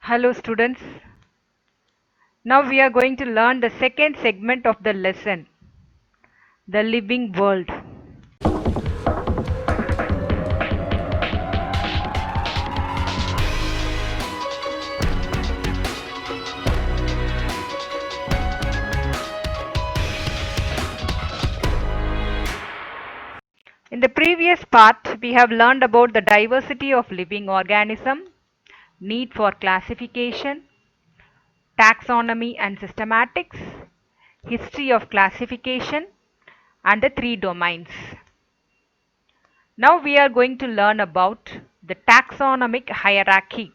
Hello students. Now we are going to learn the second segment of the lesson, the living world. In the previous part, we have learned about the diversity of living organism, need for classification, taxonomy and systematics, history of classification, and the three domains. Now we are going to learn about the taxonomic hierarchy.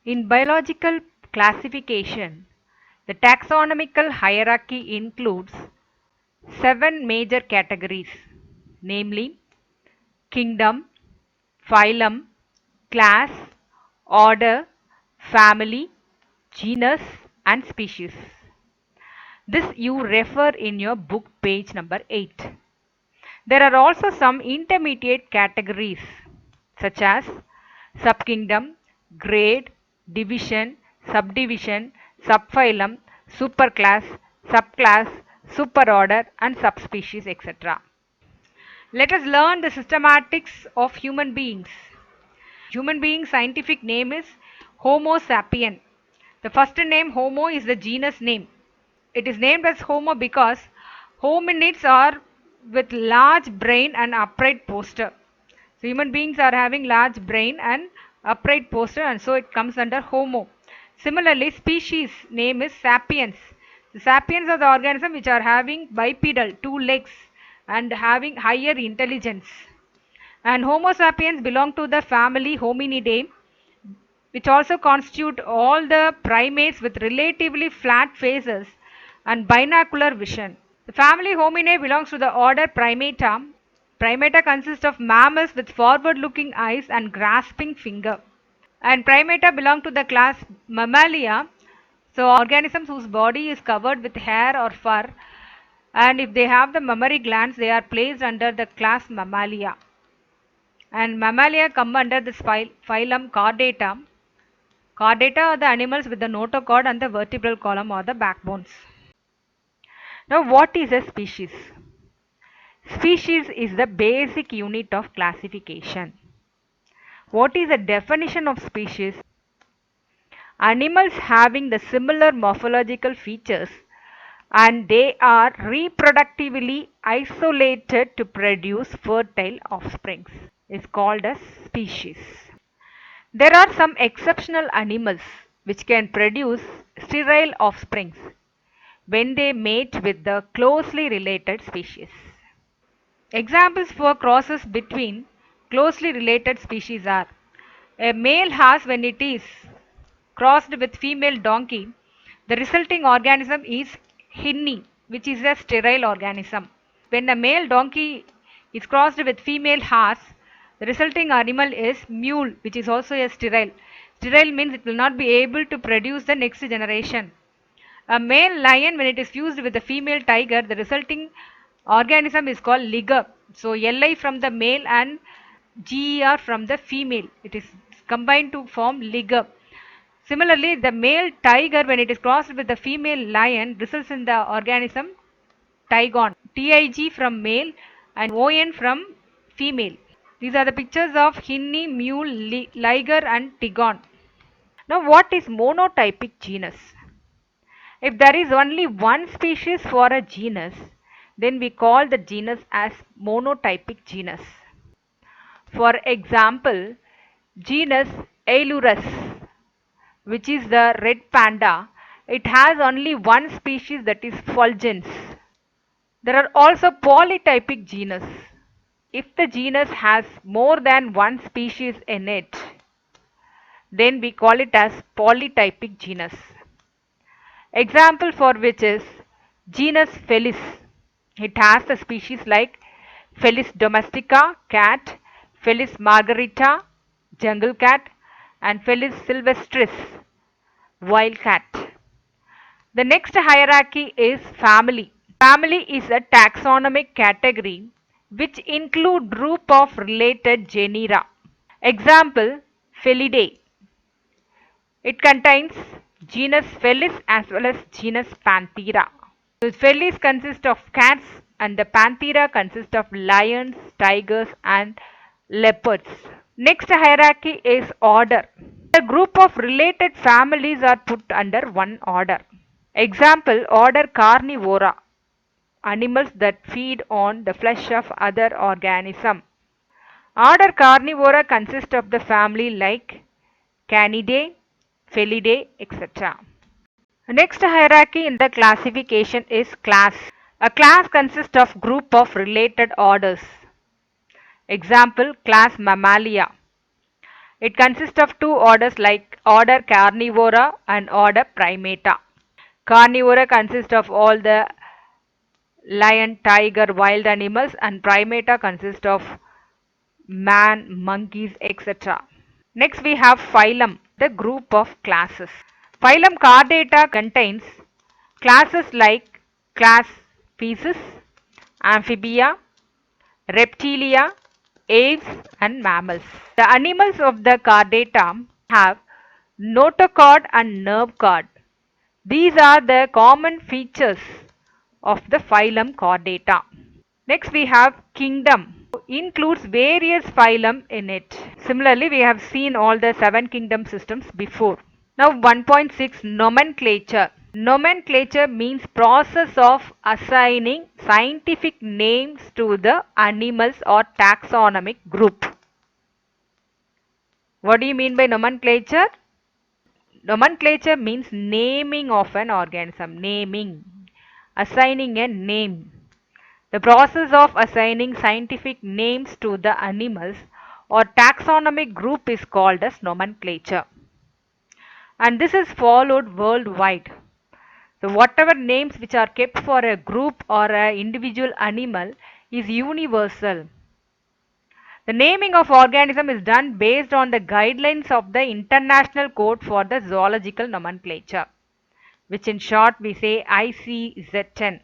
In biological classification, the taxonomical hierarchy includes 7 major categories, namely kingdom, phylum, class, order, family, genus, and species. This you refer in your book page number 8. There are also some intermediate categories such as subkingdom, grade, division, subdivision, subphylum, superclass, subclass, superorder and subspecies, etc. Let us learn the systematics of human beings. Human being scientific name is Homo sapien. The first name Homo is the genus name. It is named as Homo because hominids are with large brain and upright posture. So human beings are having large brain and upright posture, and so it comes under Homo. Similarly, species name is Sapiens. The sapiens are the organism which are having bipedal, 2 legs, and having higher intelligence. And Homo sapiens belong to the family Hominidae, which also constitute all the primates with relatively flat faces and binocular vision. The family Hominidae belongs to the order Primata. Primata consists of mammals with forward-looking eyes and grasping finger. And Primata belong to the class Mammalia, so organisms whose body is covered with hair or fur, and if they have the mammary glands, they are placed under the class Mammalia. And Mammalia come under this phylum Chordata. Chordata are the animals with the notochord and the vertebral column or the backbones. Now what is a species? Species is the basic unit of classification. What is the definition of species? Animals having the similar morphological features and they are reproductively isolated to produce fertile offsprings is called as species. There are some exceptional animals which can produce sterile offsprings when they mate with the closely related species. Examples for crosses between closely related species are a male horse when it is crossed with female donkey, the resulting organism is hinny, which is a sterile organism. When a male donkey is crossed with female horse, the resulting animal is mule, which is also a sterile. Sterile means it will not be able to produce the next generation. A male lion, when it is fused with a female tiger, the resulting organism is called liger. So Li from the male and Ger from the female. It is combined to form liger. Similarly, the male tiger, when it is crossed with the female lion, results in the organism tigon. Tig from male and On from female. These are the pictures of hinny, mule, liger and tigon. Now what is monotypic genus? If there is only one species for a genus, then we call the genus as monotypic genus. For example, genus Ailurus, which is the red panda, it has only one species, that is Fulgens. There are also polytypic genus. If the genus has more than one species in it, then we call it as polytypic genus. Example for which is genus Felis. It has the species like Felis domestica, cat, Felis margarita, jungle cat, and Felis sylvestris, wild cat. The next hierarchy is family. Family is a taxonomic category which include group of related genera. Example, Felidae. It contains genus Felis as well as genus Panthera. The Felis consists of cats and the Panthera consists of lions, tigers and leopards. Next hierarchy is order. A group of related families are put under one order. Example, order Carnivora, animals that feed on the flesh of other organisms. Order Carnivora consists of the family like Canidae, Felidae, etc. Next hierarchy in the classification is class. A class consists of group of related orders. Example, class Mammalia. It consists of two orders like order Carnivora and order Primata. Carnivora consists of all the lion, tiger, wild animals, and Primata consists of man, monkeys, etc. Next we have phylum, the group of classes. Phylum Chordata contains classes like class Physis, Amphibia, Reptilia, aves and mammals. The animals of the Chordata have notochord and nerve cord. These are the common features of the phylum Chordata. Next we have kingdom. Includes various phylum in it. Similarly, we have seen all the 7 kingdom systems before. Now 1.6 nomenclature. Nomenclature means process of assigning scientific names to the animals or taxonomic group. What do you mean by nomenclature? Nomenclature means naming of an organism. Naming. Assigning a name. The process of assigning scientific names to the animals or taxonomic group is called as nomenclature. And this is followed worldwide. So whatever names which are kept for a group or an individual animal is universal. The naming of organism is done based on the guidelines of the International Code for the Zoological Nomenclature, which in short we say ICZ-10.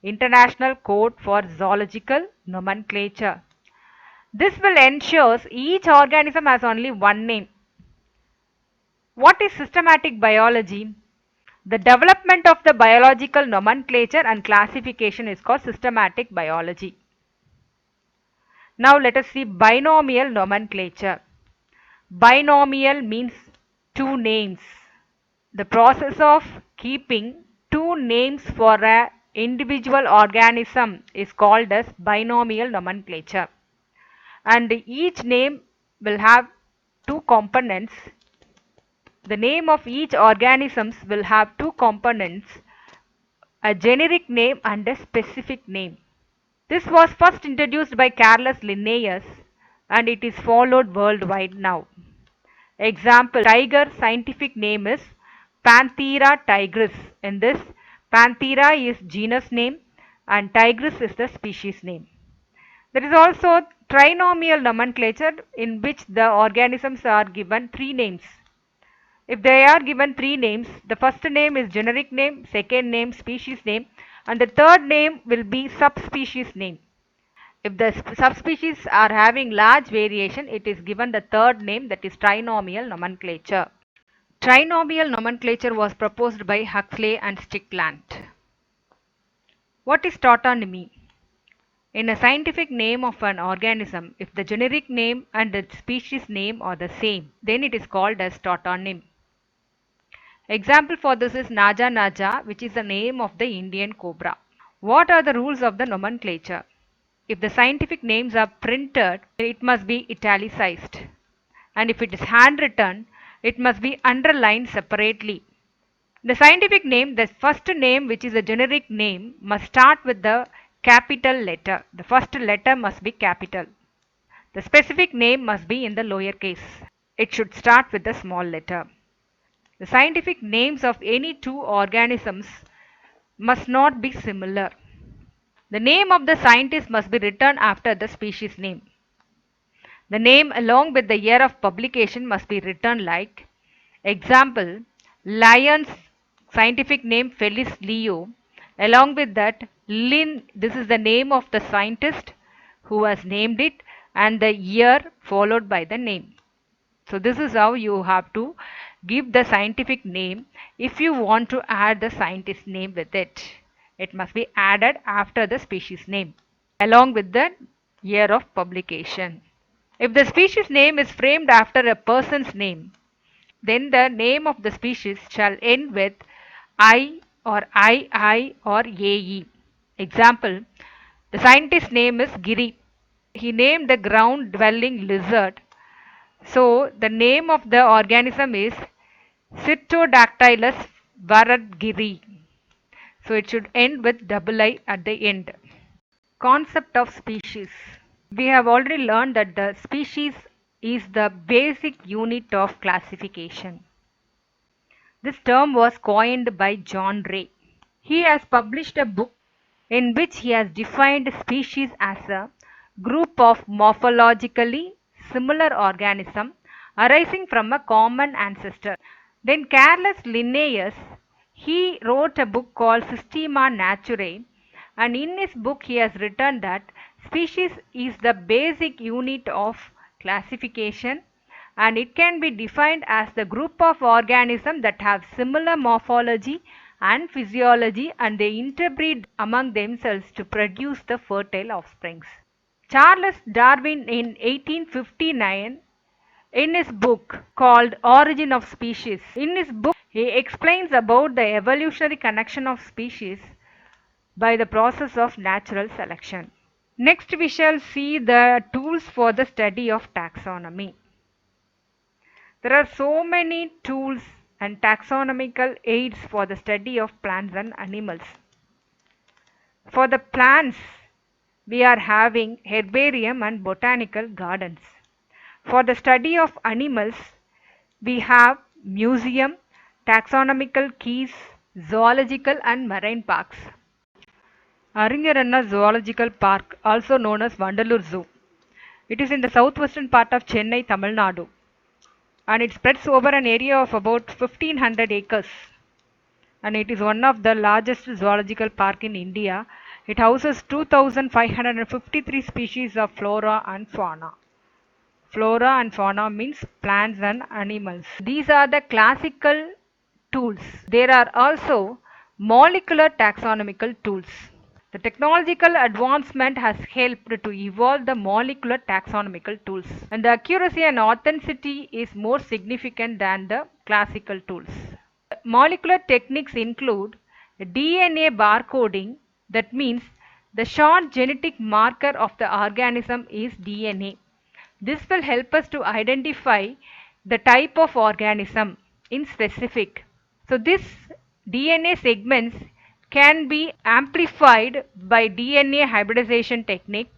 International Code for Zoological Nomenclature. This will ensure each organism has only one name. What is systematic biology? The development of the biological nomenclature and classification is called systematic biology. Now let us see binomial nomenclature. Binomial means two names. The process of keeping two names for an individual organism is called as binomial nomenclature. And each name will have two components. The name of each organisms will have two components, a generic name and a specific name. This was first introduced by Carolus Linnaeus and it is followed worldwide now. Example, tiger scientific name is Panthera tigris. In this, Panthera is genus name and tigris is the species name. There is also trinomial nomenclature in which the organisms are given three names. If they are given three names, the first name is generic name, second name species name, and the third name will be subspecies name. If the subspecies are having large variation, it is given the third name, that is trinomial nomenclature. Trinomial nomenclature was proposed by Huxley and Strickland. What is tautonymy? In a scientific name of an organism, if the generic name and the species name are the same, then it is called as tautonym. Example for this is Naja Naja, which is the name of the Indian cobra. What are the rules of the nomenclature? If the scientific names are printed, it must be italicized. And if it is handwritten, it must be underlined separately. The scientific name, the first name which is a generic name, must start with the capital letter. The first letter must be capital. The specific name must be in the lower case. It should start with the small letter. The scientific names of any two organisms must not be similar. The name of the scientist must be written after the species name. The name along with the year of publication must be written like, example, lion's scientific name Felis leo. Along with that, Lin, this is the name of the scientist who has named it, and the year followed by the name. So this is how you have to give the scientific name if you want to add the scientist name with it. It must be added after the species name along with the year of publication. If the species name is framed after a person's name, then the name of the species shall end with I or II or AE. Example, the scientist's name is Giri. He named the ground dwelling lizard. So the name of the organism is Cyrtodactylus varadgiri. So it should end with double I at the end. Concept of species. We have already learned that the species is the basic unit of classification. This term was coined by John Ray. He has published a book in which he has defined species as a group of morphologically similar organisms arising from a common ancestor. Then Carolus Linnaeus, he wrote a book called Systema Naturae, and in his book he has written that species is the basic unit of classification, and it can be defined as the group of organisms that have similar morphology and physiology, and they interbreed among themselves to produce the fertile offsprings. Charles Darwin in 1859, in his book called Origin of Species, in his book he explains about the evolutionary connection of species by the process of natural selection. Next we shall see the tools for the study of taxonomy. There are so many tools and taxonomical aids for the study of plants and animals. For the plants, we are having herbarium and botanical gardens. For the study of animals, we have museum, taxonomical keys, zoological and marine parks. Aringaranna Zoological Park, also known as Vandalur Zoo. It is in the southwestern part of Chennai, Tamil Nadu, and it spreads over an area of about 1500 acres, and it is one of the largest zoological park in India. It houses 2553 species of flora and fauna. Flora and fauna means plants and animals. These are the classical tools. There are also molecular taxonomical tools. The technological advancement has helped to evolve the molecular taxonomical tools, and the accuracy and authenticity is more significant than the classical tools. Molecular techniques include DNA barcoding, that means the short genetic marker of the organism is DNA. This will help us to identify the type of organism in specific. So this DNA segments can be amplified by DNA hybridization technique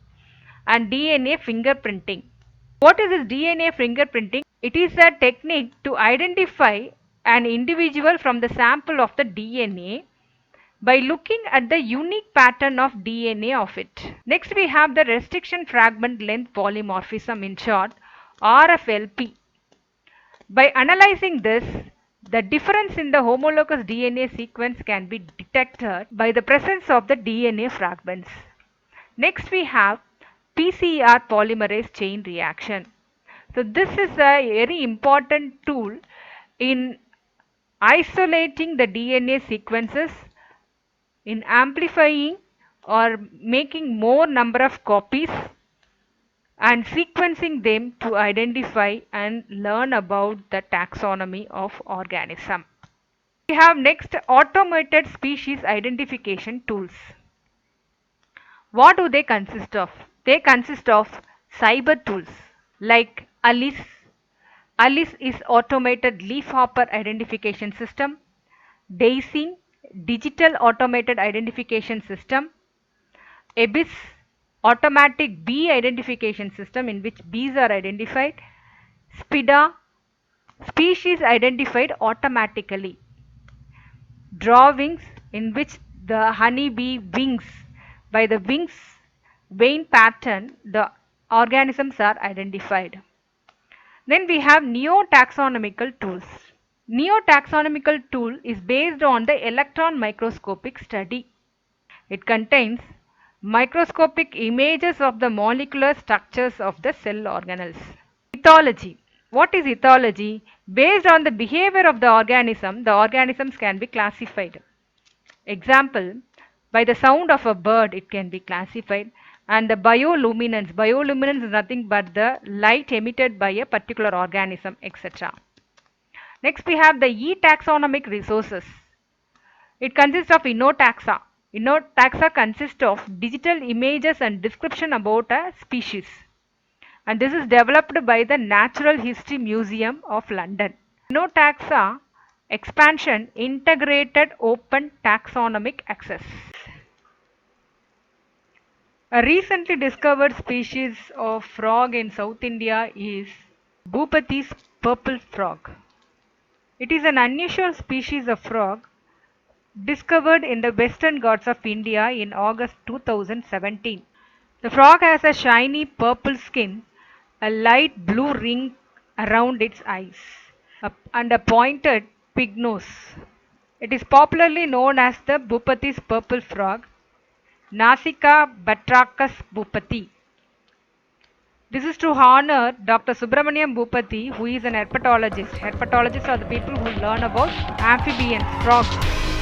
and DNA fingerprinting. What is this DNA fingerprinting? It is a technique to identify an individual from the sample of the DNA by looking at the unique pattern of DNA of it. Next we have the restriction fragment length polymorphism, in short RFLP. By analyzing this, the difference in the homologous DNA sequence can be detected by the presence of the DNA fragments. Next we have PCR polymerase chain reaction. So this is a very important tool in isolating the DNA sequences, in amplifying or making more number of copies and sequencing them to identify and learn about the taxonomy of organism. We have next automated species identification tools. What do they consist of? They consist of cyber tools like ALICE. ALICE is automated leafhopper identification system. DAISY, digital automated identification system. ABIS, automatic bee identification system in which bees are identified. SPIDA, species identified automatically. Drawings, in which the honeybee wings, by the wings vein pattern the organisms are identified. Then we have neo-taxonomical tools. Neo-taxonomical tool is based on the electron microscopic study. It contains microscopic images of the molecular structures of the cell organelles. Ethology. What is ethology? Based on the behavior of the organisms can be classified. Example, by the sound of a bird it can be classified, and the bioluminescence is nothing but the light emitted by a particular organism, etc. Next we have the E-taxonomic resources. It consists of Innotaxa. Innotaxa consists of digital images and description about a species, and this is developed by the Natural History Museum of London. Innotaxa expansion integrated open taxonomic access. A recently discovered species of frog in South India is Bhupati's purple frog. It is an unusual species of frog discovered in the Western Ghats of India in August 2017. The frog has a shiny purple skin, a light blue ring around its eyes, and a pointed pig nose. It is popularly known as the Bhupati's purple frog, Nasica batrachus bhupati. This is to honor Dr. Subramaniam Bhupati, who is an herpetologist. Herpetologists are the people who learn about amphibians, frogs.